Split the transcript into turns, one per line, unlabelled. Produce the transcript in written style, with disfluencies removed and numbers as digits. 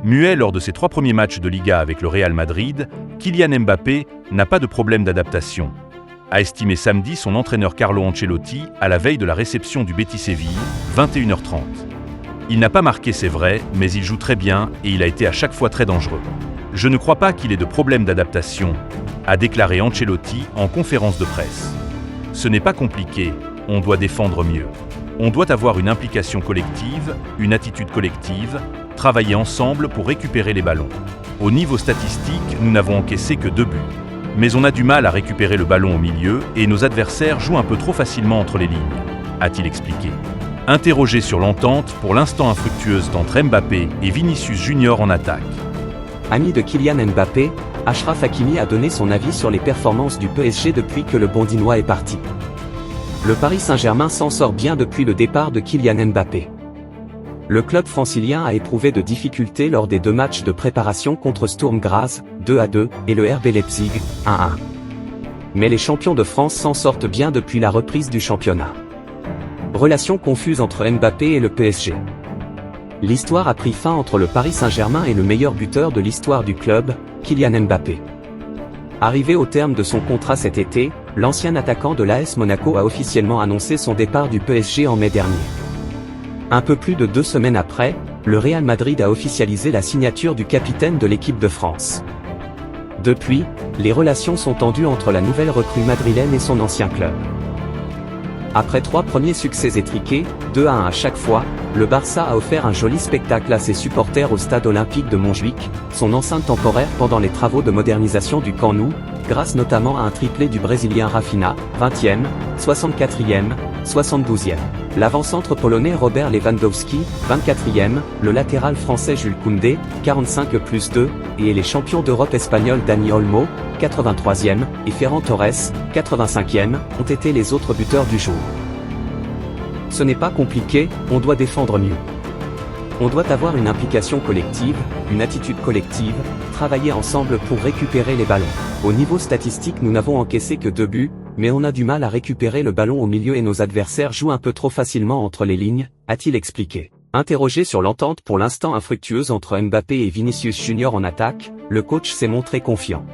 Muet lors de ses 3 premiers matchs de Liga avec le Real Madrid, Kylian Mbappé n'a pas de problème d'adaptation, a estimé samedi son entraîneur Carlo Ancelotti à la veille de la réception du Betis Séville, 21h30. Il n'a pas marqué, c'est vrai, mais il joue très bien et il a été à chaque fois très dangereux. Je ne crois pas qu'il ait de problème d'adaptation, a déclaré Ancelotti en conférence de presse. Ce n'est pas compliqué, on doit défendre mieux. On doit avoir une implication collective, une attitude collective, travailler ensemble pour récupérer les ballons. Au niveau statistique, nous n'avons encaissé que 2 buts. Mais on a du mal à récupérer le ballon au milieu et nos adversaires jouent un peu trop facilement entre les lignes, a-t-il expliqué. Interrogé sur l'entente pour l'instant infructueuse d'entre Mbappé et Vinicius Junior en attaque.
Ami de Kylian Mbappé, Achraf Hakimi a donné son avis sur les performances du PSG depuis que le Bondinois est parti. Le Paris Saint-Germain s'en sort bien depuis le départ de Kylian Mbappé. Le club francilien a éprouvé de difficultés lors des 2 matchs de préparation contre Sturm Graz, 2-2, et le RB Leipzig, 1-1. Mais les champions de France s'en sortent bien depuis la reprise du championnat. Relation confuse entre Mbappé et le PSG. L'histoire a pris fin entre le Paris Saint-Germain et le meilleur buteur de l'histoire du club, Kylian Mbappé. Arrivé au terme de son contrat cet été, l'ancien attaquant de l'AS Monaco a officiellement annoncé son départ du PSG en mai dernier. Un peu plus de 2 semaines après, le Real Madrid a officialisé la signature du capitaine de l'équipe de France. Depuis, les relations sont tendues entre la nouvelle recrue madrilène et son ancien club. Après 3 premiers succès étriqués, 2-1 à chaque fois, le Barça a offert un joli spectacle à ses supporters au stade olympique de Montjuïc, son enceinte temporaire pendant les travaux de modernisation du Camp Nou, grâce notamment à un triplé du Brésilien Rafinha, 20e, 64e, 72e. L'avant-centre polonais Robert Lewandowski, 24e, le latéral français Jules Koundé, 45+2, et les champions d'Europe espagnols Dani Olmo, 83e, et Ferran Torres, 85e, ont été les autres buteurs du jour. Ce n'est pas compliqué, on doit défendre mieux. On doit avoir une implication collective, une attitude collective, travailler ensemble pour récupérer les ballons. Au niveau statistique, nous n'avons encaissé que 2 buts, mais on a du mal à récupérer le ballon au milieu et nos adversaires jouent un peu trop facilement entre les lignes, a-t-il expliqué. Interrogé sur l'entente pour l'instant infructueuse entre Mbappé et Vinicius Junior en attaque, le coach s'est montré confiant.